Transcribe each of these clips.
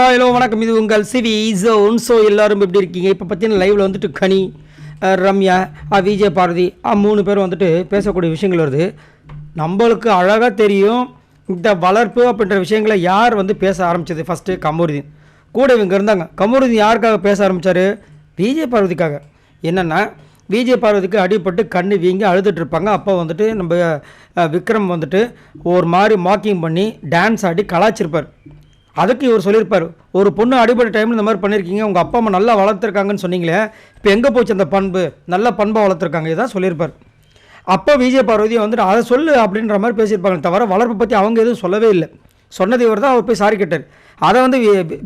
Hello வணக்கம். இது உங்கள் சிவி ஜோன். ஸோ எல்லோரும் எப்படி இருக்கீங்க? இப்போ பார்த்தீங்கன்னா லைவில் வந்துட்டு கனி, ரம்யா, விஜய் பார்வதி 3 பேரும் வந்துட்டு பேசக்கூடிய விஷயங்கள் வருது. நம்மளுக்கு அழகாக தெரியும் இந்த வளர்ப்பு அப்படின்ற விஷயங்களை யார் வந்து பேச ஆரம்பித்தது. ஃபஸ்ட்டு கமருதீன் கூட இவங்க இருந்தாங்க. கமருதீன் யாருக்காக பேச ஆரம்பித்தார்? விஜய் பார்வதிக்காக. என்னென்னா விஜய் பார்வதிக்கு அடிபட்டு கண்ணு வீங்கி அழுதுட்டு இருப்பாங்க. அப்போ வந்துட்டு நம்ம விக்ரம் வந்துட்டு ஒரு மாதிரி மாக்கிங் பண்ணி டான்ஸ் ஆடி கலாச்சிருப்பார். அதுக்கு இவர் சொல்லியிருப்பார், ஒரு பொண்ணு அடிபட்ட டைமில் இந்த மாதிரி பண்ணியிருக்கீங்க, உங்கள் அப்பா அம்மா நல்லா வளர்த்துருக்காங்கன்னு சொன்னீங்களே, இப்போ எங்கே போச்சு அந்த பண்பு? நல்ல பண்பாக வளர்த்துருக்காங்க, இதான் சொல்லியிருப்பார். அப்போ விஜய் பார்வதியை வந்துட்டு அதை சொல்லு அப்படின்ற மாதிரி பேசியிருப்பாங்க. தவிர வளர்ப்பை பற்றி அவங்க எதுவும் சொல்லவே இல்லை. சொன்னது இவர் தான். அவர் போய் சாரி கேட்டார். அதை வந்து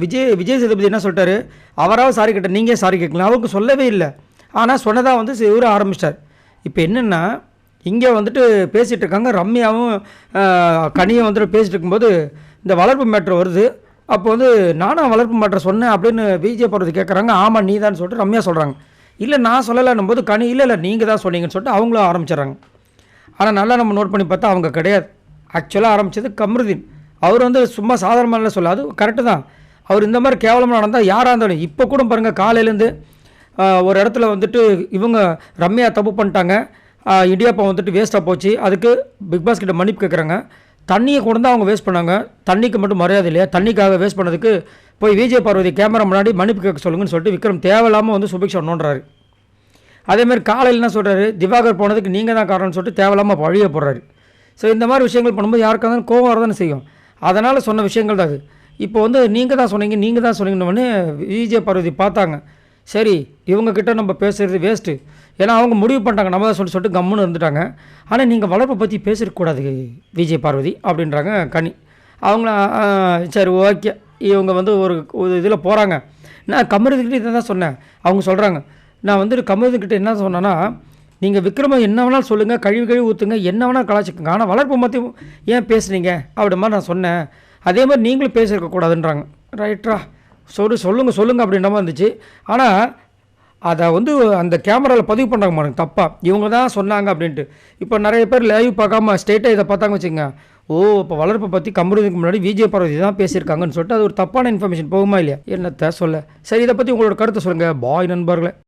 விஜய் சேதுபதி என்ன சொல்லிட்டாரு, அவராவது சாரி கேட்டார், நீங்கள் சாரி கேட்கலாம். அவருக்கு சொல்லவே இல்லை. ஆனால் சொன்னதாக வந்து இவரு ஆரம்பிச்சிட்டார். இப்போ என்னென்னா இங்கே வந்துட்டு பேசிகிட்டு இருக்காங்க. ரம்யாவும் கனியும் வந்துட்டு பேசிகிட்டு இருக்கும்போது இந்த வளர்ப்பு மேட்ரு வருது. அப்போ வந்து நானும் வளர்ப்பு மேட்ரை சொன்னேன் அப்படின்னு விஜய் பார்வதி கேட்குறாங்க. ஆமாம் நீ தான் சொல்லிட்டு ரம்யா சொல்கிறாங்க. இல்லை நான் சொல்லலைன்னும் போது கனி இல்லை நீங்கள் தான் சொன்னீங்கன்னு சொல்லிட்டு அவங்களும் ஆரம்பிச்சிடறாங்க. ஆனால் நல்லா நம்ம நோட் பண்ணி பார்த்தா அவங்க கிடையாது. ஆக்சுவலாக ஆரம்பித்தது கமருதீன். அவர் வந்து சும்மா சாதாரணமாக சொல்ல, அது கரெக்டு தான். அவர் இந்த மாதிரி கேவலமாக நடந்தால் யாராக இருந்தாலும் இப்போ கூட பாருங்கள், காலையிலேருந்து ஒரு இடத்துல வந்துட்டு இவங்க ரம்யா தப்பு பண்ணிட்டாங்க, இடியாப்பம் வந்துட்டு வேஸ்ட்டாக போச்சு, அதுக்கு பிக் பாஸ் கிட்ட மன்னிப்பு கேட்குறாங்க. தண்ணியை கொண்டு தான் அவங்க வேஸ்ட் பண்ணாங்க. தண்ணிக்கு மட்டும் மரியாதை இல்லையா? தண்ணிக்காக வேஸ்ட் பண்ணதுக்கு போய் விஜய் பார்வதி கேமரா முன்னாடி மன்னிப்பு கேட்க சொல்லுங்கன்னு சொல்லிட்டு விக்ரம் தேவையில்லாமல் வந்து சுபிக்ஷா நோண்டுறாரு. அதேமாதிரி காலையில் என்ன சொல்கிறாரு, திவாகர் போனதுக்கு நீங்கள் தான் காரணம்னு சொல்லிட்டு தேவையில்லாமல் பழிய போடுறாரு. ஸோ இந்த மாதிரி விஷயங்கள் பண்ணும்போது யாருக்காக இருந்தாலும் கோவம் வரதானே செய்யும். அதனால் சொன்ன விஷயங்கள் தான் அது. இப்போ வந்து நீங்கள் தான் சொன்னீங்கன்னு விஜய் பார்வதி பார்த்தாங்க. சரி இவங்கக்கிட்ட நம்ம பேசுகிறது வேஸ்ட்டு, ஏன்னா அவங்க முடிவு பண்ணிட்டாங்க நம்ம தான் சொல்லிட்டு கம்முன்னு இருந்துட்டாங்க. ஆனால் நீங்கள் வளர்ப்பை பற்றி பேசிடக்கூடாது விஜய் பார்வதி அப்படின்றாங்க கனி. அவங்கள சரி ஓகே, இவங்க வந்து ஒரு இதில் போகிறாங்க. நான் கமருதிக்கிட்ட இதை தான் சொன்னேன். அவங்க சொல்கிறாங்க, நான் வந்துட்டு கமருதிக்கிட்ட என்ன சொன்னேன்னா, நீங்கள் விக்ரம என்ன வேணாலும் சொல்லுங்கள், கழுவி ஊற்றுங்க, என்ன வேணால் கலாச்சிக்கோங்க, ஆனால் வளர்ப்பை பற்றி ஏன் பேசுனீங்க அப்படி மாதிரி நான் சொன்னேன். அதே மாதிரி நீங்களும் பேசியிருக்கக்கூடாதுன்றாங்க. ரைட்ரா சொல்லுங்கள் அப்படின்ற மாதிரி இருந்துச்சு. ஆனால் அதை வந்து அந்த கேமராவில் பதிவு பண்ணுறாங்க பாருங்க தப்பாக, இவங்க தான் சொன்னாங்க அப்படின்ட்டு. இப்போ நிறைய பேர் லைவ் பார்க்காம ஸ்ட்ரெயிட்டாக இதை பார்த்தாங்க வச்சுங்க, ஓ இப்போ வளர்ப்பை பற்றி கமருதீனுக்கு முன்னாடி விஜய் பார்வதி தான் பேசியிருக்காங்கன்னு சொல்லிட்டு அது ஒரு தப்பான இன்ஃபர்மேஷன் போகுமா இல்லையா? என்னத்தை சொல்ல. சரி, இதை பற்றி உங்களோட கருத்தை சொல்லுங்கள் பாய் நண்பர்களே.